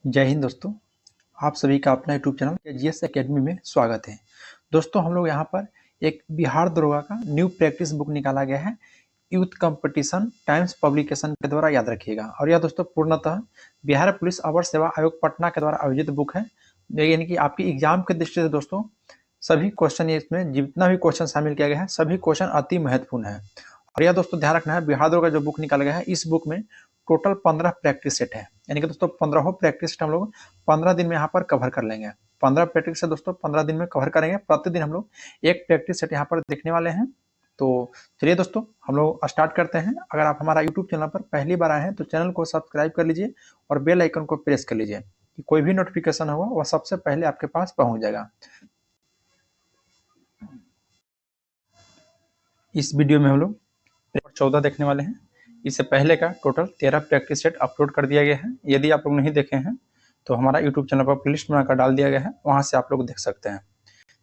जय हिंद दोस्तों। आप सभी का अपना यूट्यूब चैनल जीएस एकेडमी में स्वागत है। दोस्तों हम लोग यहाँ पर एक बिहार दरोगा का न्यू प्रैक्टिस बुक निकाला गया है यूथ कंपटीशन टाइम्स पब्लिकेशन के द्वारा, याद रखिएगा। और यह दोस्तों पूर्णतः बिहार पुलिस अवर सेवा आयोग पटना के द्वारा आयोजित बुक है, यानी कि आपकी एग्जाम के दृष्टि से दोस्तों सभी क्वेश्चन, इसमें जितना भी क्वेश्चन शामिल किया गया है सभी क्वेश्चन अति महत्वपूर्ण है। और यह दोस्तों ध्यान रखना है, बिहार दरोगा जो बुक निकाला गया है इस बुक में टोटल 15 प्रैक्टिस सेट है, यानी कि दोस्तों 15 प्रैक्टिस सेट हम लोग 15 दिन में यहाँ पर कवर कर लेंगे। 15 प्रैक्टिस से दोस्तों 15 दिन में कवर करेंगे। प्रतिदिन हम लोग एक प्रैक्टिस सेट यहाँ पर देखने वाले हैं। तो चलिए दोस्तों हम लोग स्टार्ट करते हैं। अगर आप हमारा यूट्यूब चैनल पर पहली बार आए हैं तो चैनल को सब्सक्राइब कर लीजिए और बेल आइकन को प्रेस कर लीजिए कि कोई भी नोटिफिकेशन होगा वह सबसे पहले आपके पास पहुंच जाएगा। इस वीडियो में हम लोग पेपर 14 देखने वाले हैं। इससे पहले का टोटल 13 प्रैक्टिस सेट अपलोड कर दिया गया है। यदि आप लोग नहीं देखे हैं तो हमारा यूट्यूब चैनल पर प्लेलिस्ट बनाकर डाल दिया गया है, वहां से आप लोग देख सकते हैं।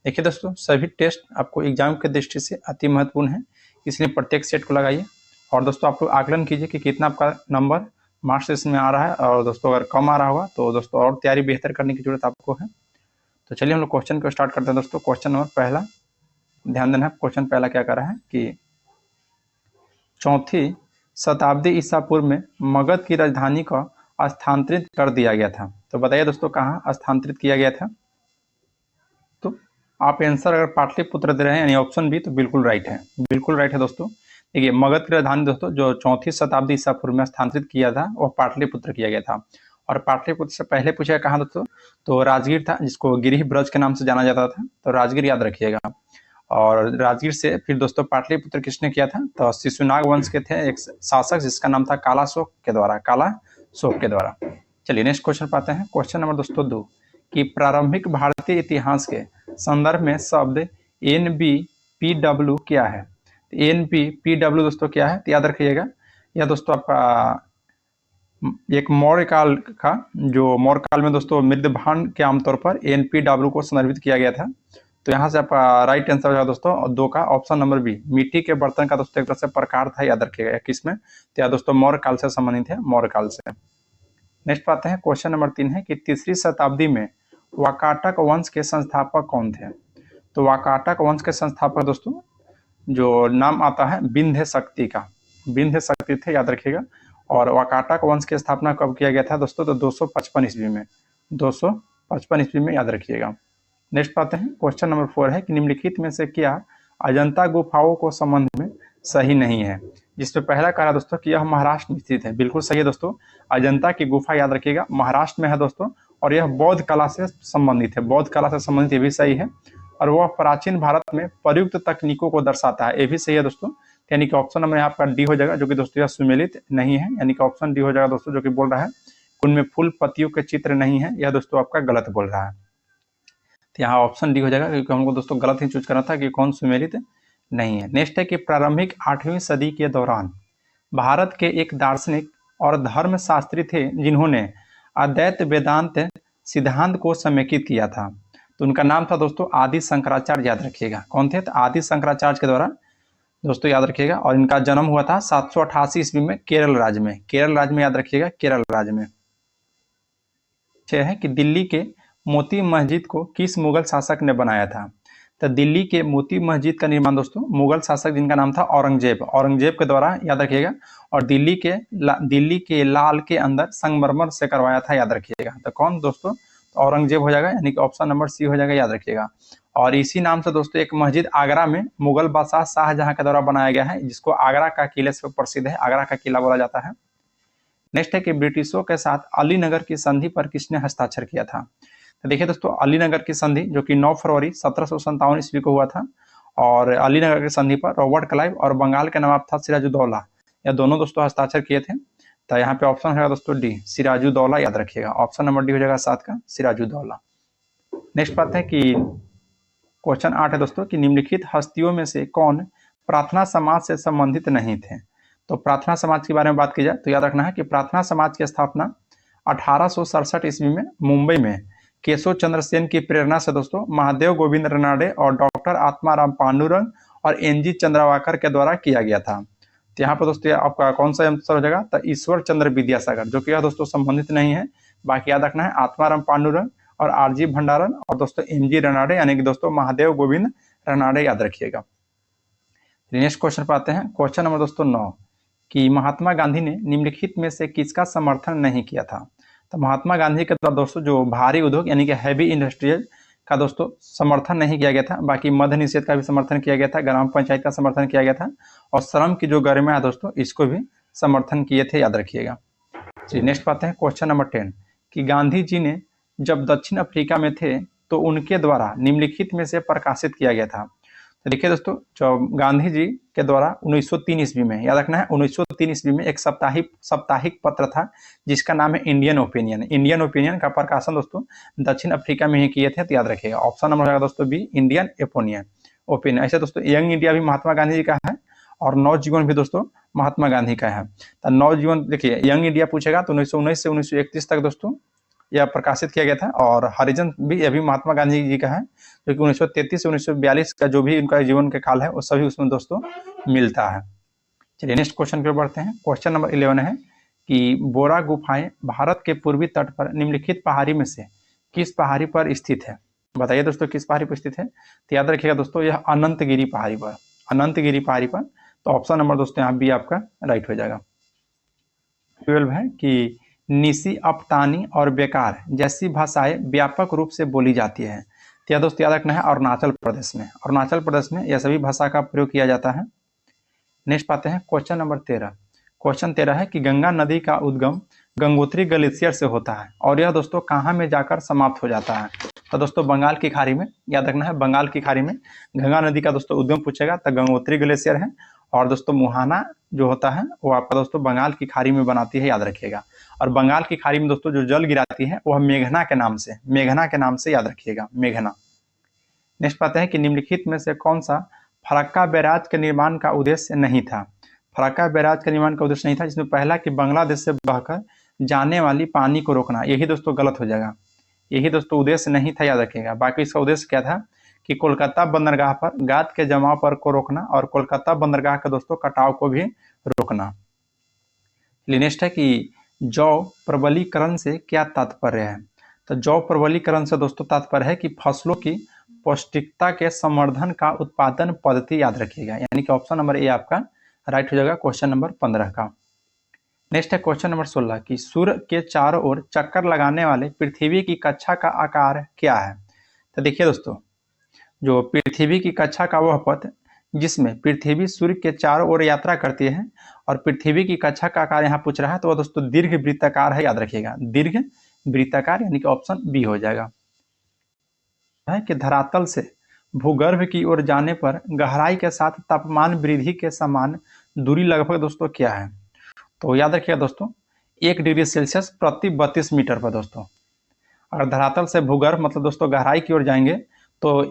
देखिए दोस्तों, सभी टेस्ट आपको एग्जाम के दृष्टि से अति महत्वपूर्ण है, इसलिए प्रत्येक सेट को लगाइए। और दोस्तों आप लोग आकलन कीजिए कि कितना आपका नंबर मार्क्स इसमें आ रहा है, और दोस्तों अगर कम आ रहा होगा तो दोस्तों और तैयारी बेहतर करने की जरूरत आपको है। तो चलिए हम लोग क्वेश्चन को स्टार्ट करते हैं। दोस्तों क्वेश्चन नंबर पहला, ध्यान देना है। क्वेश्चन पहला क्या कर रहा है कि 4वीं शताब्दी ईसा पूर्व में मगध की राजधानी को स्थानांतरित कर दिया गया था। तो बताइए दोस्तों कहाँ स्थानांतरित किया गया था। तो आप आंसर अगर पाटलिपुत्र दे रहे हैं यानी ऑप्शन बी, तो बिल्कुल राइट है, बिल्कुल राइट है दोस्तों। देखिए मगध की राजधानी दोस्तों जो 4वीं शताब्दी ईसा पूर्व में स्थानांतरित किया था वह पाटलिपुत्र किया गया था। और पाटलिपुत्र से पहले पूछा कहाँ दोस्तों, तो राजगीर था, जिसको गिरिह ब्रज के नाम से जाना जाता था। तो राजगीर याद रखिएगा। और राजगीर से फिर दोस्तों पाटलिपुत्र किसने किया था, तो शिशुनाग वंश के थे एक शासक जिसका नाम था कालाशोक के द्वारा। चलिए नेक्स्ट क्वेश्चन पाते हैं। क्वेश्चन नंबर दोस्तों 2 कि प्रारंभिक भारतीय इतिहास के संदर्भ में शब्द NBPW क्या है। NBPW दोस्तों क्या है, तो याद रखिएगा यह दोस्तों आपका एक मौर्य काल का, जो मौर्य काल में दोस्तों मृदभांड के आमतौर पर NPW को संदर्भित किया गया था। तो यहाँ से आपका राइट आंसर हो जाएगा दोस्तों 2 का ऑप्शन नंबर बी। मिट्टी के बर्तन का दोस्तों एक तरह से प्रकार था, याद रखिएगा किसमें, तो दोस्तों मौर्य काल से संबंधित है, मौर्य काल से। नेक्स्ट पाते हैं। क्वेश्चन नंबर 3 है कि 3वीं शताब्दी में वाकाटक वंश के संस्थापक कौन थे। तो वाकाटक वंश के संस्थापक दोस्तों जो नाम आता है विंध्य शक्ति का, विंध्य शक्ति थे, याद रखिएगा। और वाकाटक वंश की स्थापना कब किया गया था दोस्तों, तो 255 ईस्वी में, 255 ईस्वी में, याद रखिएगा। नेक्स्ट पाते हैं। क्वेश्चन नंबर 4 है कि निम्नलिखित में से क्या अजंता गुफाओं को संबंध में सही नहीं है। जिसमें पहला कहा दोस्तों कि यह महाराष्ट्र में स्थित है, बिल्कुल सही है दोस्तों। अजंता की गुफा याद रखिएगा महाराष्ट्र में है दोस्तों, और यह बौद्ध कला से संबंधित है, बौद्ध कला से संबंधित, ये भी सही है। और वह प्राचीन भारत में प्रयुक्त तकनीकों को दर्शाता है, ये भी सही है दोस्तों। यानी कि ऑप्शन नंबर आपका डी हो जाएगा, जो कि दोस्तों यह सुमेलित नहीं है, यानी कि ऑप्शन डी हो जाएगा दोस्तों, जो कि बोल रहा है उनमें फूल पत्तियों के चित्र नहीं है, यह दोस्तों आपका गलत बोल रहा है। तो यहाँ ऑप्शन डी हो जाएगा, क्योंकि हमको दोस्तों गलत ही चूज करना था कि कौन सुमेलित नहीं है। नेक्स्ट है कि प्रारंभिक 8वीं सदी के दौरान भारत के एक दार्शनिक और धर्मशास्त्री थे जिन्होंने अद्वैत वेदांत सिद्धांत को समेकित किया था। तो उनका नाम था दोस्तों आदि शंकराचार्य, याद रखिएगा। कौन थे, तो आदि शंकराचार्य के द्वारा दोस्तों, याद रखिएगा। और इनका जन्म हुआ था 788 ईस्वी में केरल राज्य में, केरल राज्य में, याद रखिएगा केरल राज्य में। है कि दिल्ली के मोती मस्जिद को किस मुगल शासक ने बनाया था। तो दिल्ली के मोती मस्जिद का निर्माण दोस्तों मुगल शासक जिनका नाम था औरंगजेब के द्वारा, याद रखिएगा। और दिल्ली के लाल के अंदर संगमरमर से करवाया था, याद रखिएगा। तो कौन दोस्तों, तो औरंगजेब हो जाएगा, यानी कि ऑप्शन नंबर सी हो जाएगा, याद रखिएगा। और इसी नाम से दोस्तों एक मस्जिद आगरा में मुगल बादशाह शाहजहां के द्वारा बनाया गया है, जिसको आगरा का किले से प्रसिद्ध है, आगरा का किला बोला जाता है। नेक्स्ट है कि ब्रिटिशों के साथ अलीनगर की संधि पर किसने हस्ताक्षर किया था। तो देखिए दोस्तों अलीनगर की संधि जो कि 9 फरवरी 1757 ईस्वी को हुआ था, और अलीनगर की संधि पर रॉबर्ट क्लाइव और बंगाल के नवाब था सिराजुद्दौला, यह दोनों दोस्तों हस्ताक्षर किए थे। तो यहाँ पे ऑप्शन है दोस्तों डी, सिराजुद्दौला, याद रखिएगा। ऑप्शन नंबर डी हो जाएगा 7 का, सिराजुद्दौला। नेक्स्ट बात है कि क्वेश्चन 8 है दोस्तों कि निम्नलिखित हस्तियों में से कौन प्रार्थना समाज से संबंधित नहीं थे। तो प्रार्थना समाज के बारे में बात की जाए तो याद रखना है कि प्रार्थना समाज की स्थापना 1867 ईस्वी में मुंबई में केशव चंद्र सेन की प्रेरणा से दोस्तों महादेव गोविंद रनाडे और डॉक्टर आत्माराम पांडुरंग और NG चंद्रवाकर के द्वारा किया गया था। तो यहाँ पर दोस्तों आपका कौन सा आंसर हो जाएगा, तो ईश्वर चंद्र विद्यासागर, जो कि यह दोस्तों संबंधित नहीं है। बाकी याद रखना है आत्माराम पांडुरंग और आरजी भंडारन और दोस्तों एमजी रनाडे यानी कि दोस्तों महादेव गोविंद रनाडे याद रखिएगा। नेक्स्ट क्वेश्चन पर आते हैं। क्वेश्चन नंबर दोस्तों 9 कि महात्मा गांधी ने निम्नलिखित में से किसका समर्थन नहीं किया था। तो महात्मा गांधी के द्वारा दोस्तों जो भारी उद्योग यानी कि हैवी इंडस्ट्रियल का दोस्तों समर्थन नहीं किया गया था। बाकी मद्य निषेध का भी समर्थन किया गया था, ग्राम पंचायत का समर्थन किया गया था और श्रम की जो गरिमा है दोस्तों इसको भी समर्थन किए थे, याद रखिएगा। चलिए नेक्स्ट पाते हैं क्वेश्चन नंबर 10 कि गांधी जी ने जब दक्षिण अफ्रीका में थे तो उनके द्वारा निम्नलिखित में से प्रकाशित किया गया था। तो देखिए दोस्तों जो गांधी जी के द्वारा 1903 ईस्वी में, याद रखना है 1903 ईस्वी में एक साप्ताहिक पत्र था जिसका नाम है इंडियन ओपिनियन। इंडियन ओपिनियन का प्रकाशन दोस्तों दक्षिण अफ्रीका में ही किए थे, तो याद रखिएगा ऑप्शन नंबर होगा दोस्तों बी इंडियन ओपिनियन। ऐसे दोस्तों यंग इंडिया भी महात्मा गांधी जी का है और नवजीवन भी दोस्तों महात्मा गांधी का है। तो नवजीवन देखिए यंग इंडिया पूछेगा तो 1919 से 1931 तक दोस्तों यह प्रकाशित किया गया था और हरिजन भी यह भी महात्मा गांधी जी का है जो कि 1933 से 1942 का जो भी उनका जीवन के काल है वो सभी उसमें दोस्तों मिलता है। चलिए नेक्स्ट क्वेश्चन पे बढ़ते हैं। क्वेश्चन नंबर 11 है कि बोरा गुफाएं भारत के पूर्वी तट पर निम्नलिखित पहाड़ी में से किस पहाड़ी पर स्थित है। बताइए दोस्तों किस पहाड़ी पर स्थित है। तो याद रखिएगा दोस्तों यह अनंतगिरी पहाड़ी पर, अनंतगिरी पहाड़ी पर। तो ऑप्शन नंबर दोस्तों यहाँ बी आपका राइट हो जाएगा। 12 है कि निसी, अफ्तानी और बेकार जैसी भाषाएं व्यापक रूप से बोली जाती है। तो यह दोस्तों याद रखना है अरुणाचल प्रदेश में, अरुणाचल प्रदेश में यह सभी भाषा का प्रयोग किया जाता है। नेक्स्ट पाते हैं क्वेश्चन नंबर 13। क्वेश्चन 13 है कि गंगा नदी का उद्गम गंगोत्री ग्लेशियर से होता है और यह दोस्तों कहाँ में जाकर समाप्त हो जाता है। तो दोस्तों बंगाल की खाड़ी में, याद रखना है बंगाल की खाड़ी में गंगा नदी का दोस्तों उद्गम पूछेगा तो गंगोत्री ग्लेशियर है और दोस्तों मुहाना जो होता है वो आपका दोस्तों बंगाल की खाड़ी में बनाती है, याद रखिएगा। और बंगाल की खाड़ी में दोस्तों जो जल गिराती है वह मेघना के नाम से, मेघना के नाम से याद रखिएगा, मेघना। नेक्स्ट पाते हैं कि निम्नलिखित में से कौन सा फरक्का बैराज के निर्माण का उद्देश्य नहीं था। फरक्का बैराज का निर्माण का उद्देश्य नहीं था जिसमें पहला कि बांग्लादेश से बहकर जाने वाली पानी को रोकना, यही दोस्तों गलत हो जाएगा, यही दोस्तों उद्देश्य नहीं था, याद रखिएगा। बाकी इसका उद्देश्य क्या था कि कोलकाता बंदरगाह पर गाद के जमाव पर को रोकना और कोलकाता बंदरगाह के दोस्तों कटाव को भी रोकना। नेक्स्ट है कि जौ प्रबलीकरण से क्या तात्पर्य है। तो जौ प्रबलीकरण से दोस्तों तात्पर्य है कि फसलों की पौष्टिकता के संवर्धन का उत्पादन पद्धति, याद रखिएगा, यानी कि ऑप्शन नंबर ए आपका राइट हो जाएगा क्वेश्चन नंबर 15 का। नेक्स्ट है क्वेश्चन नंबर 16 कि सूर्य के चारों ओर चक्कर लगाने वाले पृथ्वी की कक्षा का आकार क्या है। तो देखिए दोस्तों जो पृथ्वी की कक्षा का वह पथ जिसमें पृथ्वी सूर्य के चारों ओर यात्रा करती है और पृथ्वी की कक्षा का आकार यहाँ पूछ रहा है तो वह दोस्तों दीर्घ वृत्ताकार है, याद रखिएगा, दीर्घ वृत्ताकार यानी कि ऑप्शन बी हो जाएगा। है कि धरातल से भूगर्भ की ओर जाने पर गहराई के साथ तापमान वृद्धि के समान दूरी लगभग दोस्तों क्या है। तो याद रखिएगा दोस्तों 1 डिग्री सेल्सियस प्रति 32 मीटर पर दोस्तों। अगर धरातल से भूगर्भ मतलब दोस्तों गहराई की ओर जाएंगे तो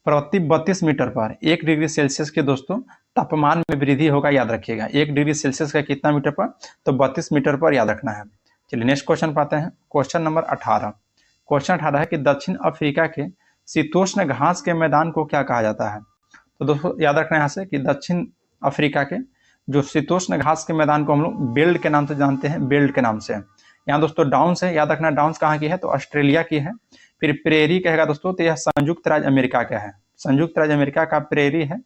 प्रति 32 मीटर पर 1 डिग्री सेल्सियस के दोस्तों तापमान में वृद्धि होगा, याद रखिएगा। 1 डिग्री सेल्सियस का कितना मीटर पर, तो 32 मीटर पर, याद रखना है। चलिए नेक्स्ट क्वेश्चन पाते हैं। Question number 18। क्वेश्चन 18 है कि दक्षिण अफ्रीका के शीतोष्ण घास के मैदान को क्या कहा जाता है। तो दोस्तों याद रखना है यहाँ से कि दक्षिण अफ्रीका के जो शीतोष्ण घास के मैदान को हम लोग बेल्ट के नाम से जानते हैं, बेल्ट के नाम से। यहाँ दोस्तों डाउन्स है, याद रखना डाउन्स कहाँ की है, तो ऑस्ट्रेलिया की है। फिर प्रेरी कहेगा दोस्तों तो यह संयुक्त राज्य अमेरिका का है, संयुक्त राज्य अमेरिका का प्रेरी है।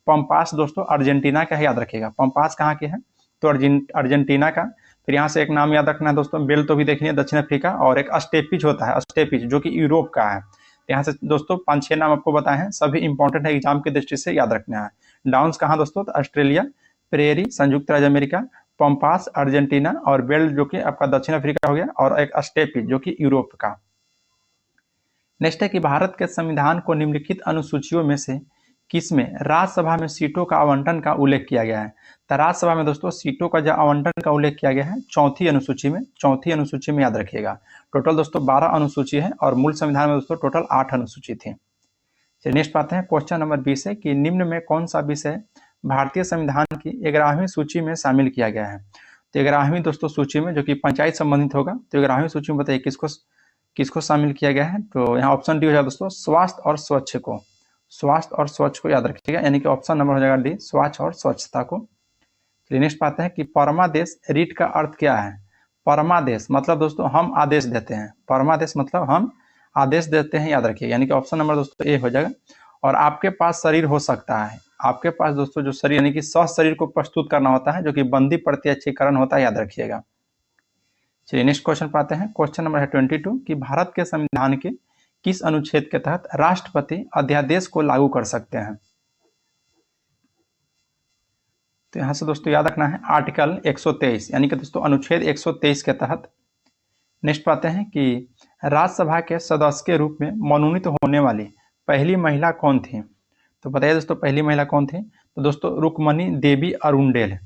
पंपास दोस्तों अर्जेंटीना का है, याद रखिएगा, पंपास कहाँ के है, तो अर्जेंटीना का। फिर यहाँ से एक नाम याद रखना है दोस्तों, बेल तो भी देखिए दक्षिण अफ्रीका, और एक स्टेपिच होता है, स्टेपिच जो कि यूरोप का है। यहाँ से दोस्तों 5-6 नाम आपको बताए हैं, सभी इंपॉर्टेंट है एग्जाम की दृष्टि से, याद रखना है। डाउन्स कहाँ दोस्तों, तो ऑस्ट्रेलिया, प्रेरी संयुक्त राज्य अमेरिका, पंपास अर्जेंटीना, और बेल्ट जो कि आपका दक्षिण अफ्रीका हो गया, और एक स्टेपिच जो कि यूरोप का। नेक्स्ट है कि भारत के संविधान को निम्नलिखित अनुसूचियों में से किसमें राज्यसभा में सीटों का आवंटन का उल्लेख किया गया है। तो राज्यसभा में दोस्तों सीटों का जो आवंटन का उल्लेख किया गया है चौथी अनुसूची में, चौथी अनुसूची में, याद रखिएगा। टोटल दोस्तों 12 अनुसूची है और मूल संविधान में दोस्तों टोटल 8 अनुसूची थी। चलिए नेक्स्ट पाते हैं। क्वेश्चन नंबर 20 है कि निम्न में कौन सा विषय भारतीय संविधान की 11वीं सूची में शामिल किया गया है। तो 11वीं दोस्तों सूची में जो कि पंचायत संबंधित होगा, तो 11वीं सूची में बताइए किसको शामिल किया गया है। तो यहाँ ऑप्शन डी हो जाएगा दोस्तों स्वास्थ्य और स्वच्छ को, स्वास्थ्य और स्वच्छ को याद रखिएगा, यानी कि ऑप्शन नंबर हो जाएगा डी, स्वास्थ्य और स्वच्छता को। चलिए नेक्स्ट पाते हैं कि परमादेश रीट का अर्थ क्या है। परमादेश मतलब दोस्तों हम आदेश देते हैं, परमादेश मतलब हम आदेश देते हैं, याद रखिए, यानी कि ऑप्शन नंबर दोस्तों ए हो जाएगा। और आपके पास शरीर हो सकता है, आपके पास दोस्तों जो शरीर यानी कि स्वस्थ शरीर को प्रस्तुत करना होता है, जो कि बंदी प्रत्यक्षीकरण होता है, याद रखिएगा। चलिए नेक्स्ट क्वेश्चन पाते हैं। क्वेश्चन नंबर है 22 कि भारत के संविधान के किस अनुच्छेद के तहत राष्ट्रपति अध्यादेश को लागू कर सकते हैं? तो यहां से दोस्तों याद रखना है आर्टिकल 123 यानी कि दोस्तों अनुच्छेद 123 के तहत। नेक्स्ट पाते हैं कि राज्यसभा के सदस्य के रूप में मनोनीत होने वाली पहली महिला कौन थी? तो बताइए दोस्तों पहली महिला कौन थी? तो दोस्तों रुक्मणी देवी अरुणडेल।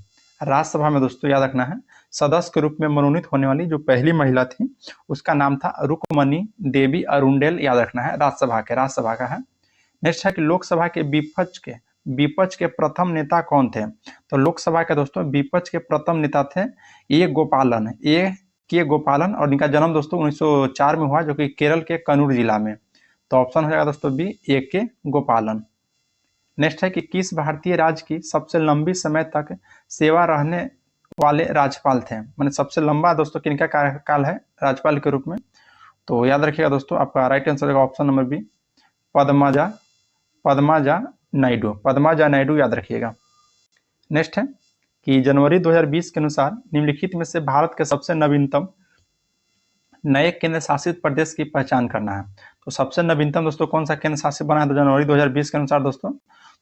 राज्यसभा में दोस्तों याद रखना है सदस्य के रूप में मनोनीत होने वाली जो पहली महिला थी उसका नाम था रुक्मणी देवी अरुणडेल, याद रखना है, राज्यसभा का है। नेक्स्ट है कि लोकसभा के विपक्ष के प्रथम नेता कौन थे? तो लोकसभा के दोस्तों विपक्ष के प्रथम नेता थे ए के गोपालन, और इनका जन्म दोस्तों 1904 में हुआ, जो कि केरल के कन्नूर जिला में। तो ऑप्शन हो जाएगा दोस्तों बी, ए के गोपालन। नेक्स्ट है कि किस भारतीय राज्य की सबसे लंबी समय तक सेवा रहने वाले राज्यपाल थे? मैंने सबसे लंबा दोस्तों किनका कार्यकाल है राज्यपाल के रूप में? तो याद रखिएगा दोस्तों आपका राइट आंसर होगा option number B, Padmaja Naidu, याद रखिएगा। नेक्स्ट है कि जनवरी 2020 के अनुसार निम्नलिखित में से भारत के सबसे नवीनतम नए केंद्र शासित प्रदेश की पहचान करना है। तो सबसे नवीनतम दोस्तों कौन सा केंद्र शासित बना है तो जनवरी 2020 के अनुसार दोस्तों?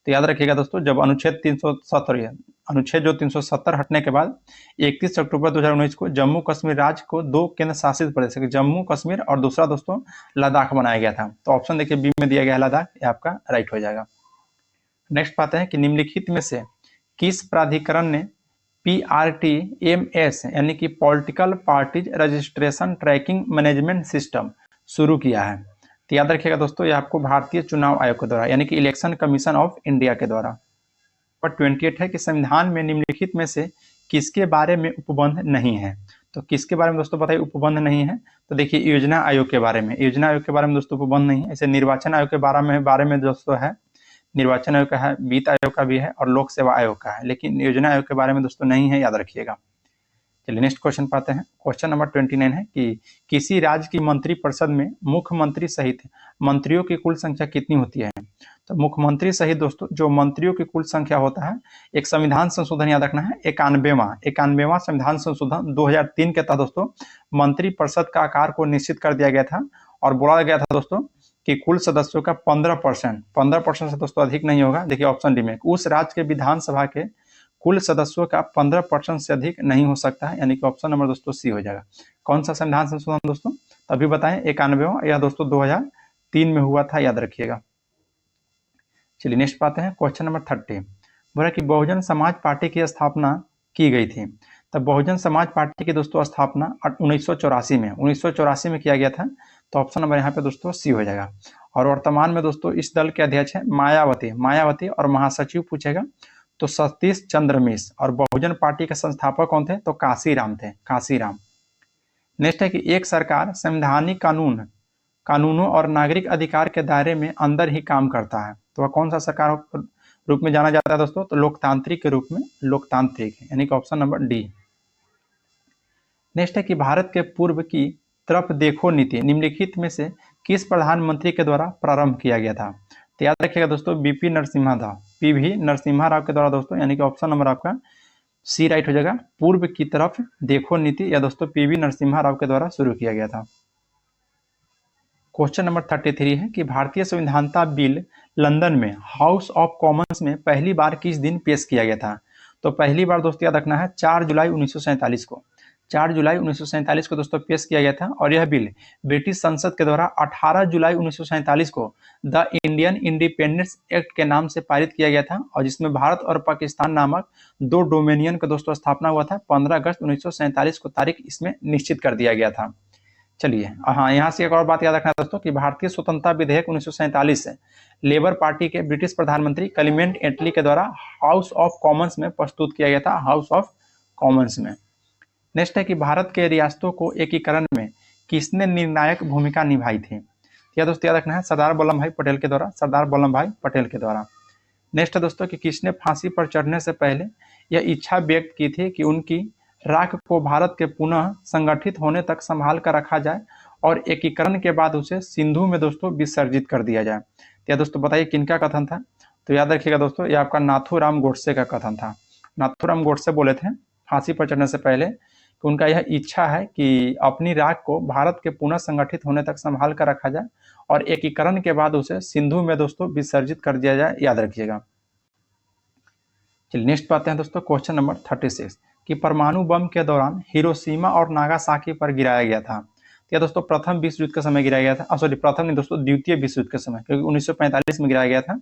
तो याद रखिएगा दोस्तों जब अनुच्छेद 370 हटने के बाद 31 अक्टूबर 2019 को जम्मू कश्मीर राज्य को 2 केंद्र शासित प्रदेश, जम्मू कश्मीर और दूसरा दोस्तों लद्दाख बनाया गया था। तो ऑप्शन देखिए बी में दिया गया है लद्दाख, ये आपका राइट हो जाएगा। नेक्स्ट पाते हैं कि निम्नलिखित में से किस प्राधिकरण ने PRTMS यानी कि political parties registration tracking management system शुरू किया है? तो याद रखिएगा दोस्तों ये आपको भारतीय चुनाव आयोग के द्वारा यानी कि इलेक्शन कमीशन ऑफ इंडिया के द्वारा। नंबर 28 है कि संविधान में निम्नलिखित में से किसके बारे में उपबंध नहीं है? तो किसके बारे में दोस्तों बताइए उपबंध नहीं है? तो देखिए योजना आयोग के बारे में दोस्तों उपबंध नहीं है। ऐसे निर्वाचन आयोग के बारे में दोस्तों है, निर्वाचन आयोग का है, वित्त आयोग का भी है और लोक सेवा आयोग का है, लेकिन योजना आयोग के बारे में दोस्तों नहीं है, याद रखिएगा। चलिए नेक्स्ट क्वेश्चन पाते हैं। क्वेश्चन नंबर 29 है कि किसी राज्य की मंत्रिपरिषद में मुख्यमंत्री सहित मंत्रियों की कुल संख्या कितनी होती है? तो मुख्यमंत्री सहित दोस्तों जो मंत्रियों की कुल संख्या होता है, एक संविधान संशोधन याद रखना है 91वां संविधान संशोधन 2003 के तहत दोस्तों मंत्रिपरिषद का आकार को निश्चित कर दिया गया था और बोला गया था दोस्तों कि कुल सदस्यों का 15% से दोस्तों अधिक नहीं होगा। देखिए ऑप्शन डी में उस राज्य के विधानसभा के कुल सदस्यों का 15% से अधिक नहीं हो सकता है, यानी कि ऑप्शन नंबर दोस्तों सी हो जाएगा। कौन सा संविधान संशोधन दोस्तों? तभी बताएं 91वां, यह दोस्तों 2003 में हुआ था, याद रखिएगा। चलिए नेक्स्ट पाते हैं। क्वेश्चन नंबर 30 बोला कि बहुजन समाज पार्टी की स्थापना की गई थी। तब बहुजन समाज पार्टी की दोस्तों स्थापना 1984 में किया गया था। तो ऑप्शन नंबर यहाँ पे दोस्तों सी हो जाएगा। और वर्तमान में दोस्तों इस दल के अध्यक्ष है मायावती और महासचिव पूछेगा तो सतीश चंद्र मिश्र। और बहुजन पार्टी के संस्थापक कौन थे? तो काशीराम थे, काशीराम। नेक्स्ट है कि एक सरकार संवैधानिक कानूनों और नागरिक अधिकार के दायरे में अंदर ही काम करता है, तो वह कौन सा सरकार रूप में जाना जाता है दोस्तों? तो लोकतांत्रिक के रूप में, लोकतांत्रिक, यानी कि ऑप्शन नंबर डी। नेक्स्ट है कि भारत के पूर्व की तरफ देखो नीति निम्नलिखित में से किस प्रधानमंत्री के द्वारा प्रारंभ किया गया था? तो याद रखिएगा दोस्तों पीवी नरसिम्हा राव के द्वारा दोस्तों, यानी कि ऑप्शन नंबर आपका सी राइट हो जाएगा। पूर्व की तरफ देखो नीति या दोस्तों पीवी नरसिम्हा राव के द्वारा शुरू किया गया था। क्वेश्चन नंबर 33 है कि भारतीय संविधानता बिल लंदन में हाउस ऑफ कॉमन्स में पहली बार किस दिन पेश किया गया था? तो पहली बार दोस्तों याद रखना है 4 जुलाई 1947 को, 4 जुलाई 1947 को दोस्तों पेश किया गया था। और यह बिल ब्रिटिश संसद के द्वारा 18 जुलाई 1947 को द इंडियन इंडिपेंडेंस एक्ट के नाम से पारित किया गया था, और जिसमें भारत और पाकिस्तान नामक 2 डोमेनियन का दोस्तों स्थापना हुआ था। 15 अगस्त 1947 को तारीख इसमें निश्चित कर दिया गया था। चलिए हाँ, यहाँ से एक और बात याद रखना दोस्तों कि भारतीय स्वतंत्रता विधेयक 1947 से लेबर पार्टी के ब्रिटिश प्रधानमंत्री क्लेमेंट एटली के द्वारा हाउस ऑफ कॉमन्स में प्रस्तुत किया गया था, हाउस ऑफ कॉमन्स में। नेक्स्ट है कि भारत के रियासतों को एकीकरण में किसने निर्णायक भूमिका निभाई थी? यह दोस्तों याद रखना है सरदार वल्लभ भाई पटेल के द्वारा, नेक्स्ट है दोस्तों कि किसने फांसी पर चढ़ने से पहले यह इच्छा व्यक्त की थी कि उनकी राख को भारत के पुनः संगठित होने तक संभाल कर रखा जाए और एकीकरण के बाद उसे सिंधु में दोस्तों विसर्जित कर दिया जाए। तो दोस्तों बताइए किनका कथन था? तो याद रखिएगा दोस्तों, ये आपका नाथूराम गोडसे का कथन था। नाथूराम गोडसे बोले थे फांसी पर चढ़ने से पहले कि उनका यह इच्छा है कि अपनी राख को भारत के पुनः संगठित होने तक संभाल कर रखा जाए और एकीकरण के बाद उसे सिंधु में दोस्तों विसर्जित कर दिया जाए, याद रखिएगा। चलिए नेक्स्ट पाते हैं दोस्तों, क्वेश्चन नंबर 36 कि परमाणु बम के दौरान हिरोशिमा और नागासाकी पर गिराया गया था। तो दोस्तों प्रथम विश्व युद्ध के समय गिराया गया था, सॉरी प्रथम नहीं दोस्तों, द्वितीय विश्व युद्ध के समय, क्योंकि 1945 में गिराया गया था।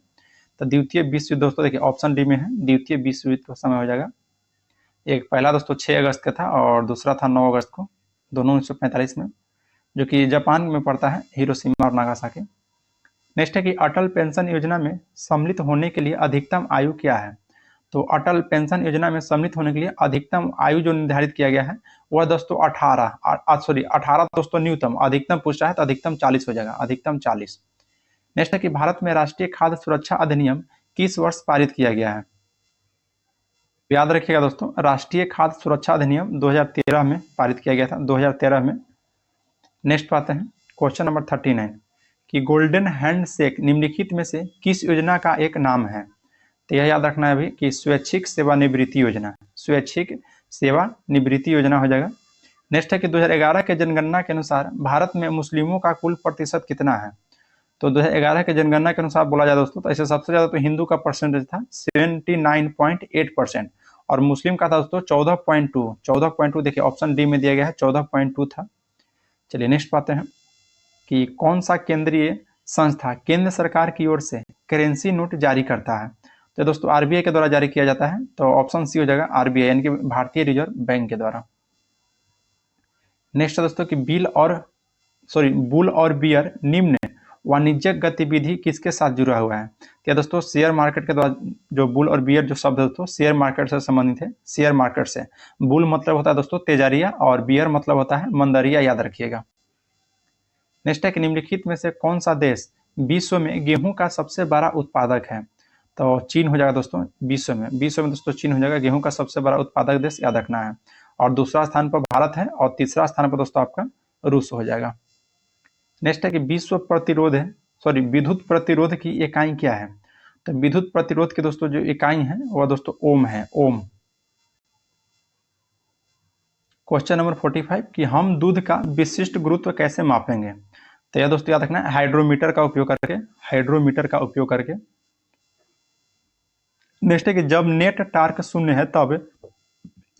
तो द्वितीय विश्व युद्ध दोस्तों देखिए ऑप्शन डी में है, द्वितीय विश्व युद्ध का समय हो जाएगा। एक पहला दोस्तों 6 अगस्त का था और दूसरा था 9 अगस्त को, दोनों 1945 में, जो कि जापान में पड़ता है हिरोशिमा और नागासाकी। नेक्स्ट है कि अटल पेंशन योजना में सम्मिलित होने के लिए अधिकतम आयु क्या है? तो अटल पेंशन योजना में सम्मिलित होने के लिए अधिकतम आयु जो निर्धारित किया गया है वह दोस्तों 18 दोस्तों न्यूनतम, अधिकतम पूछा है तो अधिकतम 40 हो जाएगा, अधिकतम 40। नेक्स्ट है कि भारत में राष्ट्रीय खाद्य सुरक्षा अधिनियम किस वर्ष पारित किया गया है? याद रखिएगा दोस्तों, राष्ट्रीय खाद्य सुरक्षा अधिनियम 2013 में पारित किया गया था, 2013 में। नेक्स्ट पाते हैं क्वेश्चन नंबर 39 कि गोल्डन हैंडशेक निम्नलिखित में से किस योजना का एक नाम है? तो यह याद रखना है अभी कि स्वैच्छिक सेवानिवृत्ति योजना, स्वैच्छिक सेवानिवृत्ति योजना हो जाएगा। नेक्स्ट है कि 2011 के जनगणना के अनुसार भारत में मुस्लिमों का कुल प्रतिशत कितना है? तो 2011 के जनगणना के अनुसार बोला जाए दोस्तों, तो ऐसे सबसे ज्यादा तो हिंदू का परसेंटेज था 79.8% और मुस्लिम का था दोस्तों 14.2। देखिए ऑप्शन डी में दिया गया है, 14.2 था। चलिए नेक्स्ट पाते हैं कि कौन सा केंद्रीय संस्था केंद्र सरकार की ओर से करेंसी नोट जारी करता है? तो दोस्तों आरबीआई के द्वारा जारी किया जाता है, तो ऑप्शन सी हो जाएगा आरबीआई, यानी कि भारतीय रिजर्व बैंक के द्वारा। नेक्स्ट है दोस्तों कि बुल और बियर निम्न वाणिज्यिक गतिविधि किसके साथ जुड़ा हुआ है? क्या दोस्तों शेयर मार्केट के द्वारा, जो बुल और बियर जो शब्द है दोस्तों शेयर मार्केट से संबंधित है। शेयर मार्केट से बुल मतलब होता है दोस्तों तेजारिया और बियर मतलब होता है मंदरिया, याद रखिएगा। नेक्स्ट है कि निम्नलिखित में से कौन सा देश विश्व में गेहूं का सबसे बड़ा उत्पादक है? तो चीन हो जाएगा दोस्तों, विश्व में दोस्तों चीन हो जाएगा गेहूं का सबसे बड़ा उत्पादक देश, याद रखना है। और दूसरा स्थान पर भारत है और तीसरा स्थान पर दोस्तों आपका रूस हो जाएगा। नेक्स्ट है कि विद्युत प्रतिरोध की इकाई क्या है? तो विद्युत प्रतिरोध की दोस्तों जो इकाई है वह दोस्तों ओम है, ओम। क्वेश्चन नंबर 45 कि हम दूध का विशिष्ट गुरुत्व कैसे मापेंगे? तो यह दोस्तों याद रखना है हाइड्रोमीटर का उपयोग करके। नेक्स्ट है कि जब नेट टार्क शून्य है तब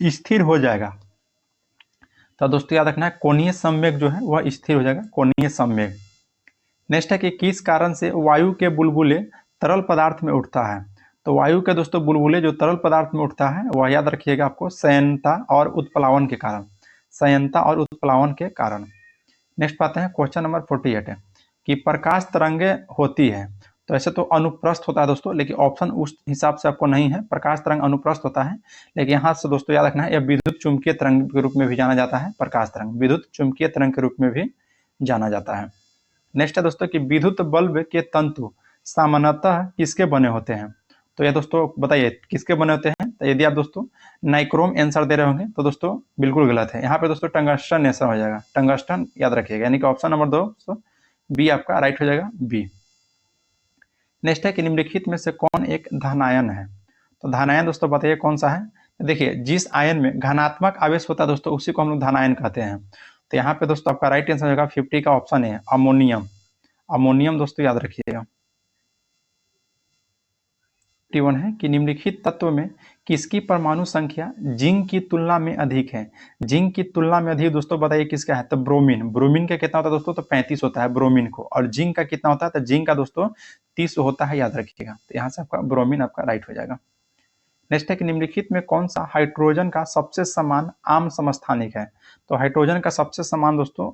स्थिर हो जाएगा। तो दोस्तों याद रखना है कोणीय संवेग जो है वह स्थिर हो जाएगा, कोणीय संवेग। नेक्स्ट है कि किस कारण से वायु के बुलबुले तरल पदार्थ में उठता है? तो वायु के दोस्तों बुलबुले जो तरल पदार्थ में उठता है वह याद रखिएगा आपको संयंता और उत्प्लावन के कारण। नेक्स्ट पाते हैं क्वेश्चन नंबर 48 है कि प्रकाश तरंगे होती है, तो ऐसे तो अनुप्रस्थ होता है दोस्तों, लेकिन ऑप्शन उस हिसाब से आपको नहीं है, प्रकाश तरंग अनुप्रस्थ होता है, लेकिन यहाँ से दोस्तों याद रखना है यह विद्युत चुंबकीय तरंग के रूप में भी जाना जाता है, प्रकाश तरंग विद्युत चुंबकीय तरंग के रूप में भी जाना जाता है। नेक्स्ट है दोस्तों कि विद्युत बल्ब के तंतु सामान्यतः किसके बने होते हैं? तो ये दोस्तों बताइए किसके बने होते हैं? तो यदि आप दोस्तों नाइक्रोम आंसर दे रहे होंगे तो दोस्तों बिल्कुल गलत है, यहाँ पे दोस्तों टंगस्टन आंसर हो जाएगा, टंगस्टन याद रखिएगा, यानी कि ऑप्शन नंबर 2 बी आपका राइट हो जाएगा, बी। नेक्स्ट है कि निम्नलिखित में से कौन एक धनायन है? तो धनायन दोस्तों बताइए कौन सा है? देखिए जिस आयन में घनात्मक आवेश होता है दोस्तों उसी को हम लोग धनायन कहते हैं। तो यहाँ पे दोस्तों आपका राइट आंसर होगा 50 का ऑप्शन है अमोनियम दोस्तों याद रखिएगा। 51 है कि निम्नलिखित तत्व में किसकी परमाणु संख्या जिंक की तुलना में अधिक है? जिंक की तुलना में अधिक दोस्तों बताइए किसका है? तो ब्रोमीन का कितना होता है दोस्तों? तो 35 होता है ब्रोमीन को, और जिंक का कितना होता है? तो जिंक का दोस्तों 30 होता है, याद रखिएगा। तो यहाँ से आपका ब्रोमीन आपका राइट हो जाएगा। नेक्स्ट है कि निम्नलिखित में कौन सा हाइड्रोजन का सबसे समान आम समस्थानिक है? तो हाइड्रोजन का सबसे समान दोस्तों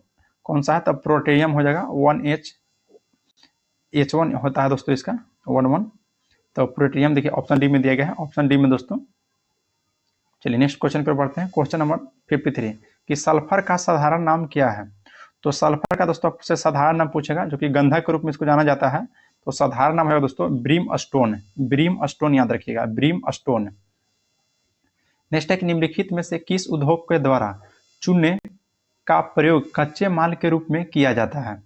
कौन सा है? तो प्रोटेरियम हो जाएगा, 1H1 होता है दोस्तों इसका 1 तो प्रोटेरियम देखिए ऑप्शन डी में दिया गया है, ऑप्शन डी में दोस्तों। चलिए नेक्स्ट क्वेश्चन पर बढ़ते हैं, क्वेश्चन नंबर 53 कि सल्फर का साधारण नाम क्या है? तो सल्फर का दोस्तों आपसे साधारण नाम पूछेगा, जो कि गंधक के रूप में इसको जाना जाता है, तो साधारण नाम है दोस्तों ब्रीम स्टोन याद रखिएगा, ब्रीम स्टोन। नेक्स्ट है कि निम्नलिखित में से किस उद्योग के द्वारा चूने का प्रयोग कच्चे माल के रूप में किया जाता है?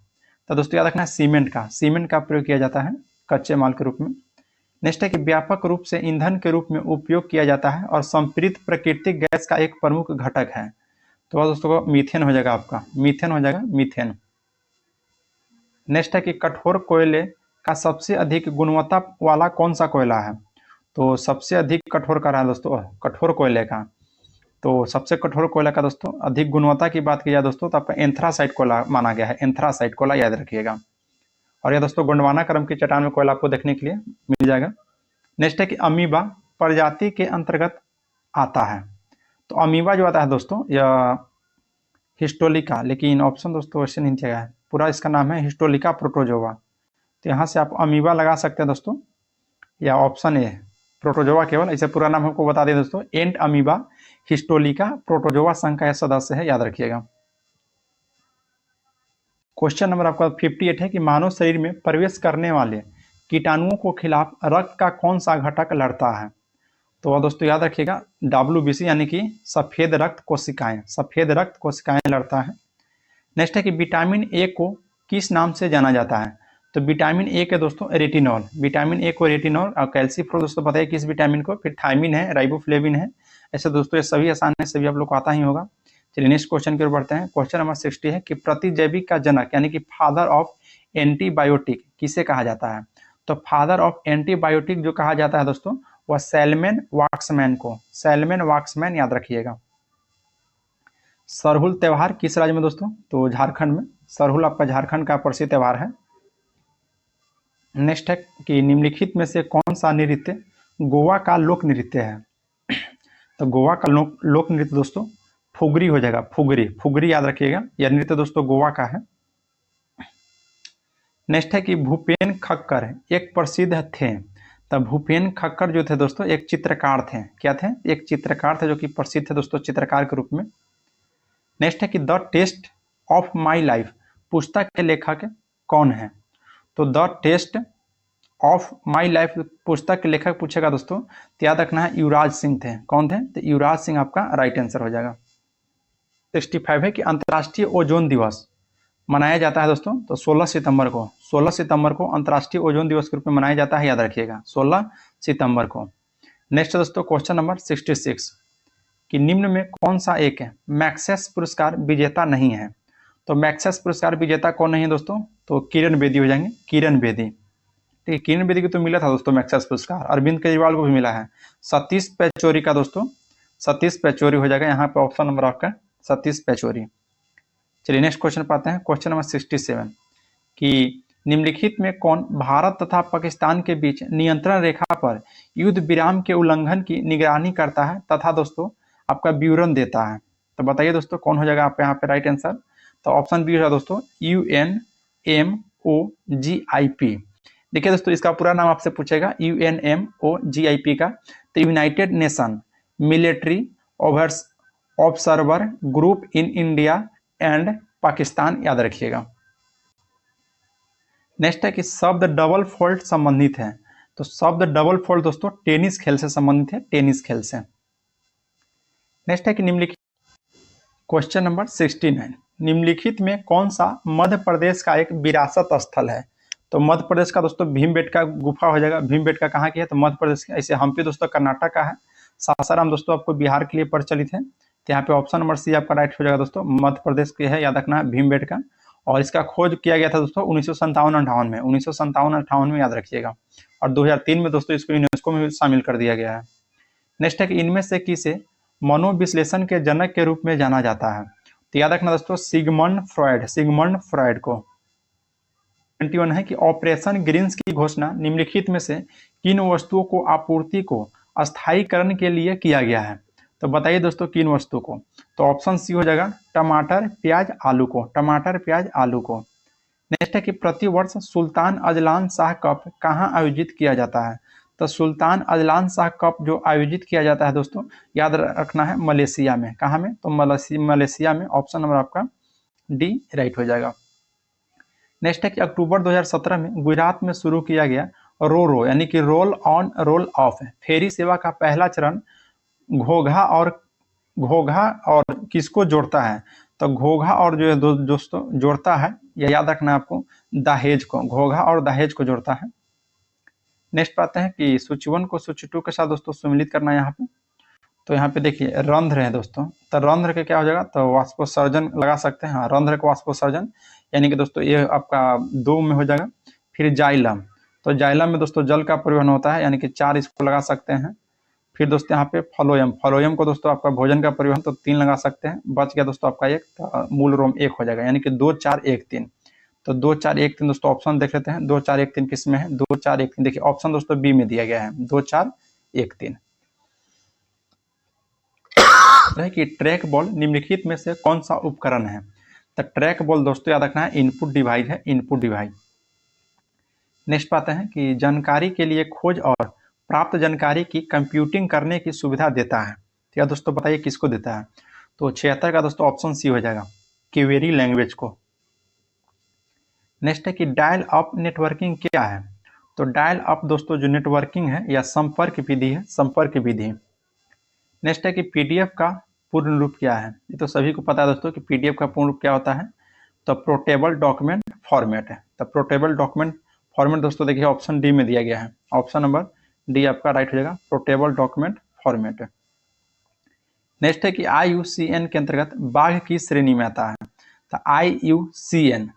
तो दोस्तों याद रखना है सीमेंट का प्रयोग किया जाता है कच्चे माल के रूप में। नेक्स्ट है कि व्यापक रूप से ईंधन के रूप में उपयोग किया जाता है और संपीड़ित प्राकृतिक गैस का एक प्रमुख घटक है। तो दोस्तों मीथेन हो जाएगा, आपका मीथेन हो जाएगा, मीथेन। नेक्स्ट है कि कठोर कोयले का सबसे अधिक गुणवत्ता वाला कौन सा कोयला है? तो सबसे अधिक कठोर का रहा है दोस्तों कठोर कोयले का। तो सबसे कठोर कोयला का दोस्तों अधिक गुणवत्ता की बात की जाए दोस्तों तो आपका एंथ्रासाइट कोयला माना गया है, एंथ्रासाइट कोयला याद रखिएगा। और यह दोस्तों गोंडवाना क्रम की चट्टान में कोयला आपको देखने के लिए मिल जाएगा। नेक्स्ट है कि अमीबा प्रजाति के अंतर्गत आता है। तो अमीबा जो आता है दोस्तों यह हिस्टोलिका, लेकिन ऑप्शन दोस्तों वैसे नहीं दिया है, पूरा इसका नाम है हिस्टोलिका प्रोटोजोआ। तो यहाँ से आप अमीबा लगा सकते हैं दोस्तों, या ऑप्शन ए प्रोटोजोआ केवल, इसे पूरा नाम हमको बता दें दोस्तों, एंट अमीबा हिस्टोलिका प्रोटोजोआ संघ का यह सदस्य है, याद रखिएगा। क्वेश्चन नंबर आपका 58 है कि मानव शरीर में प्रवेश करने वाले कीटाणुओं को खिलाफ रक्त का कौन सा घटक लड़ता है? तो वह दोस्तों याद रखिएगा WBC यानी कि सफेद रक्त कोशिकाएं, सफेद रक्त कोशिकाएं लड़ता है। नेक्स्ट है कि विटामिन ए को किस नाम से जाना जाता है? तो विटामिन ए के दोस्तों रेटिनॉल, विटामिन ए को रेटिनॉल, और कैल्सीफ्लोर दोस्तों बताइए किस विटामिन को, फिर थायमिन है, राइबोफ्लेविन है। ऐसे दोस्तों ये सभी आसान है, सभी आप लोग को आता ही होगा। चलिए नेक्स्ट क्वेश्चन की ओर बढ़ते हैं। क्वेश्चन नंबर 60 है कि प्रतिजैविक का जनक यानी कि फादर ऑफ एंटीबायोटिक किसे कहा जाता है? तो फादर ऑफ एंटीबायोटिक जो कहा जाता है दोस्तों वह सैलमन वाक्समैन को, सैलमन वाक्समैन याद रखिएगा। सरहुल त्योहार किस राज्य में दोस्तों? तो झारखंड में। सरहुल आपका झारखंड का प्रसिद्ध त्योहार है। नेक्स्ट है कि निम्नलिखित में से कौन सा नृत्य गोवा का लोक नृत्य है? तो गोवा का लोक नृत्य दोस्तों फुगरी हो जाएगा, फुगरी, फुगरी याद रखिएगा, यह नृत्य दोस्तों गोवा का है। नेक्स्ट है कि भूपेन खक्कर एक प्रसिद्ध थे। तब भूपेन खक्कर जो थे दोस्तों एक चित्रकार थे, क्या थे? एक चित्रकार थे जो कि प्रसिद्ध थे दोस्तों चित्रकार के रूप में। नेक्स्ट है कि the test of my life पुस्तक के लेखक कौन है? तो the test of my life पुस्तक के लेखक पूछेगा दोस्तों तो याद रखना है युवराज सिंह थे। कौन थे? तो युवराज सिंह आपका राइट आंसर हो जाएगा। 65 है कि अंतर्राष्ट्रीय ओजोन दिवस मनाया जाता है दोस्तों तो 16 सितंबर को, 16 सितंबर को अंतर्राष्ट्रीय ओजोन दिवस के रूप में मनाया जाता है, याद रखिएगा 16 सितंबर को। नेक्स्ट दोस्तों क्वेश्चन नंबर 66 कि निम्न में कौन सा एक मैक्सेस पुरस्कार विजेता नहीं है? तो मैक्सेस पुरस्कार विजेता कौन नहीं है दोस्तों? तो किरण बेदी हो जाएंगे, किरण बेदी। ठीक है, किरण बेदी को तो मिला था दोस्तों मैक्सेस पुरस्कार, अरविंद केजरीवाल को भी मिला है। सतीश पेचोरी का दोस्तों, सतीश पेचोरी हो जाएगा यहाँ पे ऑप्शन नंबर आपका सतीश पेचोरी। चलिए नेक्स्ट क्वेश्चन पाते हैं। क्वेश्चन नंबर 67 कि निम्नलिखित में कौन भारत तथा पाकिस्तान के बीच नियंत्रण रेखा पर युद्ध विराम के उल्लंघन की निगरानी करता है तथा दोस्तों आपका विवरण देता है? तो बताइए दोस्तों कौन हो जाएगा आपका यहाँ पे राइट आंसर? तो ऑप्शन बी हो जाएगा दोस्तों UNMOGIP। देखिए दोस्तों इसका पूरा नाम आपसे पूछेगा UNMOGIP का, तो United nation military observer group in India and Pakistan, याद रखिएगा। नेक्स्ट है कि शब्द डबल फोल्ड संबंधित है। तो शब्द डबल फोल्ड दोस्तों टेनिस खेल से संबंधित है, टेनिस खेल से। नेक्स्ट है कि निम्नलिखित क्वेश्चन नंबर 69 निम्नलिखित में कौन सा मध्य प्रदेश का एक विरासत स्थल है? तो मध्य प्रदेश का दोस्तों भीमबेटका गुफा हो जाएगा। भीमबेटका कहाँ की है? तो मध्य प्रदेश की। ऐसे हम्पी दोस्तों कर्नाटक का है। सासाराम दोस्तों आपको बिहार के लिए प्रचलित है। तो यहाँ पे ऑप्शन नंबर सी आपका राइट हो जाएगा दोस्तों, मध्य प्रदेश के है, याद रखना है भीमबेटका। और इसका खोज किया गया था दोस्तों 1957-58 में, 1957-58 में, याद रखिएगा। और 2003 में दोस्तों इसको यूनेस्को में शामिल कर दिया गया है। नेक्स्ट है कि इनमें से किसे मनोविश्लेषण के जनक के रूप में जाना जाता है? तो याद रखना दोस्तों सिगमंड फ्रॉयड, सिगमंड फ्रॉयड को। 21 है कि ऑपरेशन ग्रीन्स की घोषणा निम्नलिखित में से किन वस्तुओं को आपूर्ति को अस्थायीकरण के लिए किया गया है? तो बताइए दोस्तों किन वस्तुओं को? तो ऑप्शन सी हो जाएगा टमाटर प्याज आलू को, टमाटर प्याज आलू को। नेक्स्ट है कि प्रतिवर्ष सुल्तान अजलान शाह कप कहाँ आयोजित किया जाता है? तो सुल्तान अजलान शाह कप जो आयोजित किया जाता है दोस्तों याद रखना है मलेशिया में। कहाँ में? तो मलेशिया में। ऑप्शन नंबर आपका डी राइट हो जाएगा। नेक्स्ट है कि अक्टूबर 2017 में गुजरात में शुरू किया गया रो रो यानी कि रोल ऑन रोल ऑफ फेरी सेवा का पहला चरण घोघा और किसको जोड़ता है? तो घोघा और जो है दोस्तों जोड़ता है, यह याद रखना है आपको, दहेज को। घोघा और दहेज को जोड़ता है। नेक्स्ट पाते हैं कि सूची 1 को सूची 2 के साथ दोस्तों सम्मिलित करना है यहाँ पे। तो यहाँ पे देखिए रंध्र है दोस्तों, तो रंध्र के क्या हो जाएगा? तो वाष्पोत्सर्जन लगा सकते हैं। हाँ, रंध्र का वाष्पोत्सर्जन, यानी कि दोस्तों ये आपका 2 में हो जाएगा। फिर जाइलम, तो जाइलम में दोस्तों जल का परिवहन होता है, यानी कि 4 इसको लगा सकते हैं। फिर दोस्तों यहाँ पे फ्लोएम, फ्लोएम को दोस्तों आपका भोजन का परिवहन, तो 3 लगा सकते हैं। बच गया दोस्तों आपका 1, तो मूल रोम 1 हो जाएगा, यानी कि 2 4 1 3। तो 2 4 1 3 दोस्तों ऑप्शन देख लेते हैं। 2 4 1 3 किस में है? 2 4 1 3 देखिए ऑप्शन दोस्तों बी में दिया गया है, 2 4 1 3 है कि ट्रैक बॉल निम्नलिखित में से कौन सा उपकरण है? तो ट्रैक बॉल दोस्तों याद रखना है इनपुट डिवाइस है, इनपुट डिवाइस। नेक्स्ट पाते हैं कि जानकारी के लिए खोज और प्राप्त जानकारी की कंप्यूटिंग करने की सुविधा देता है। तो यार दोस्तों बताइए किसको देता है? तो 76 का दोस्तों ऑप्शन सी हो जाएगा, क्वेरी लैंग्वेज को। नेक्स्ट है कि डायल अप नेटवर्किंग क्या है? तो डायल अप दोस्तों जो नेटवर्किंग है या संपर्क विधि है, संपर्क विधि। नेक्स्ट है कि पीडीएफ का पूर्ण रूप क्या है? ये तो सभी को पता है दोस्तों कि पीडीएफ का पूर्ण रूप क्या होता है। तो पोर्टेबल डॉक्यूमेंट फॉर्मेट है। तो पोर्टेबल डॉक्यूमेंट फॉर्मेट दोस्तों देखिए ऑप्शन डी में दिया गया है, ऑप्शन नंबर डी आपका राइट हो जाएगा, पोर्टेबल डॉक्यूमेंट फॉर्मेट। नेक्स्ट है कि IUCN के अंतर्गत बाघ की श्रेणी में आता है। तो IUCN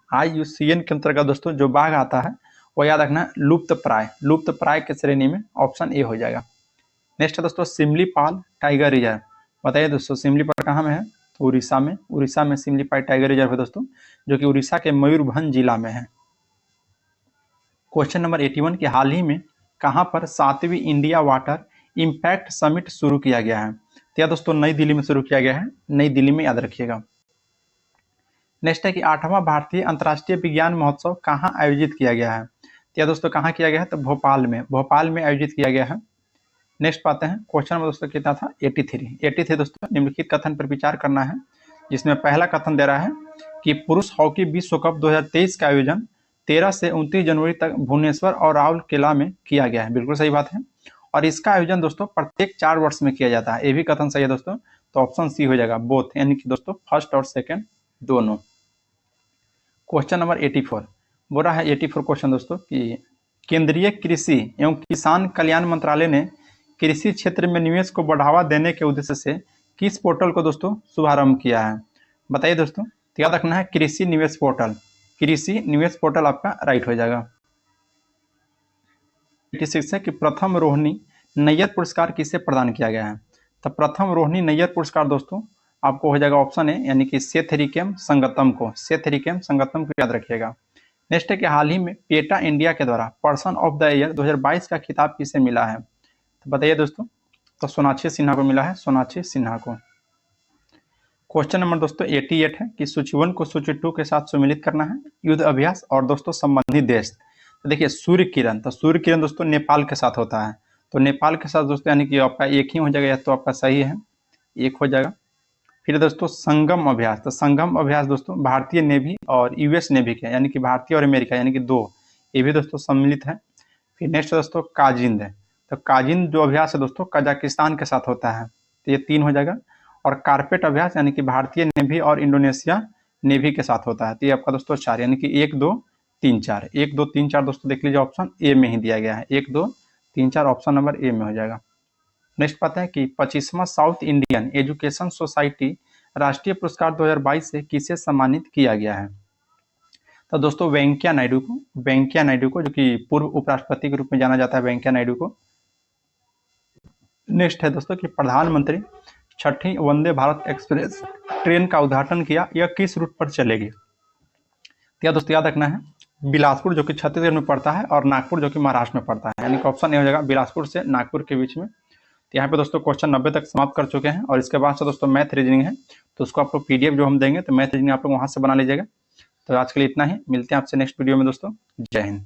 के अंतर्गत दोस्तों जो बाघ आता है वो याद रखना लुप्त प्राय के श्रेणी में, ऑप्शन ए हो जाएगा। नेक्स्ट है दोस्तों सिमलीपाल टाइगर रिजर्व। बताइए दोस्तों सिमलीपाल कहाँ में है? तो उड़ीसा में सिमलीपाल टाइगर रिजर्व है दोस्तों, जो कि उड़ीसा के मयूरभंज जिला में है। क्वेश्चन नंबर 81 कि हाल ही में कहाँ पर 7वीं इंडिया वाटर इम्पैक्ट समिट शुरू किया गया है? तो यार दोस्तों नई दिल्ली में शुरू किया गया है, नई दिल्ली में याद रखिएगा। नेक्स्ट है कि 8वां भारतीय अंतर्राष्ट्रीय विज्ञान महोत्सव कहाँ आयोजित किया गया है? तो यार दोस्तों कहाँ किया गया है? तो भोपाल में आयोजित किया गया है। नेक्स्ट पाते हैं क्वेश्चन में दोस्तों कितना था? 83 दोस्तों निम्नलिखित कथन पर विचार करना है, जिसमें पहला कथन दे रहा है कि पुरुष हॉकी विश्व कप 2023 का आयोजन 13 से 29 जनवरी तक भुवनेश्वर और राउरकेला में किया गया है। बिल्कुल सही बात है, और इसका आयोजन दोस्तों प्रत्येक 4 वर्ष में किया जाता है। ये भी कथन सही है दोस्तों, तो ऑप्शन सी हो जाएगा बोथ, यानी कि दोस्तों फर्स्ट और सेकेंड दोनों। क्वेश्चन नंबर 84 बोल रहा है 84 क्वेश्चन दोस्तों कि केंद्रीय कृषि एवं किसान कल्याण मंत्रालय ने कृषि क्षेत्र में निवेश को बढ़ावा देने के उद्देश्य से किस पोर्टल को दोस्तों शुभारंभ किया है? बताइए दोस्तों। तो याद रखना है कृषि निवेश पोर्टल आपका राइट हो जाएगा। 86 है कि प्रथम रोहिणी नैयर पुरस्कार किसे प्रदान किया गया है? तो प्रथम रोहिणी नैयर पुरस्कार दोस्तों आपको हो जाएगा ऑप्शन ए, यानी कि सेथरिकेम संगतम को याद रखिएगा। नेक्स्ट है कि हाल ही में पेटा इंडिया के द्वारा पर्सन ऑफ द ईयर 2022 का खिताब किसे मिला है? तो बताइए दोस्तों। तो सोनाक्षी सिन्हा को मिला है, सोनाक्षी सिन्हा को। क्वेश्चन नंबर दोस्तों 88 है कि सूची 1 को सूची 2 के साथ सम्मिलित करना है, युद्ध अभ्यास और दोस्तों संबंधित देश। तो देखिए सूर्य किरण, तो सूर्य किरण दोस्तों नेपाल के साथ होता है, तो नेपाल के साथ दोस्तों यानी कि आपका एक ही हो जाएगा, या तो आपका सही है, एक हो जाएगा। फिर दोस्तों संगम अभ्यास, तो संगम अभ्यास दोस्तों भारतीय नेवी और यूएस नेवी के, यानी कि भारतीय और अमेरिका, यानी कि 2, ये भी दोस्तों सम्मिलित है। फिर नेक्स्ट दोस्तों काजिंद है, तो काजिंद जो अभ्यास है दोस्तों कजाकिस्तान के साथ होता है, तो ये 3 हो जाएगा। और कारपेट अभ्यास यानी कि भारतीय नेवी और इंडोनेशिया नेवी के साथ होता है, तो ये आपका दोस्तों 4, यानी कि 1 2 3 4 1 2 3 4 दोस्तों देख लीजिए ऑप्शन ए में ही दिया गया है, 1 2 3 4 ऑप्शन नंबर ए में हो जाएगा। नेक्स्ट पता है कि 25वां साउथ इंडियन एजुकेशन सोसाइटी राष्ट्रीय पुरस्कार 2022 से किसे सम्मानित किया गया है? तो दोस्तों वेंकैया नायडू को, जो कि पूर्व उपराष्ट्रपति के रूप में जाना जाता है, वेंकैया नायडू को। नेक्स्ट है दोस्तों कि प्रधानमंत्री 6ठी वंदे भारत एक्सप्रेस ट्रेन का उद्घाटन किया, यह किस रूट पर चलेगी? तो दोस्तों याद रखना है बिलासपुर जो कि छत्तीसगढ़ में पड़ता है, और नागपुर जो कि महाराष्ट्र में पड़ता है, यानी कि ऑप्शन ए हो जाएगा बिलासपुर से नागपुर के बीच में। तो यहाँ पे दोस्तों क्वेश्चन 90 तक समाप्त कर चुके हैं, और इसके बाद से दोस्तों मैथ रीजनिंग है, तो उसको आपको पीडीएफ जो हम देंगे तो मैथ रीजनिंग आप लोग वहाँ से बना लीजिएगा। तो आज के लिए इतना ही, मिलते हैं आपसे नेक्स्ट वीडियो में दोस्तों। जय हिंद।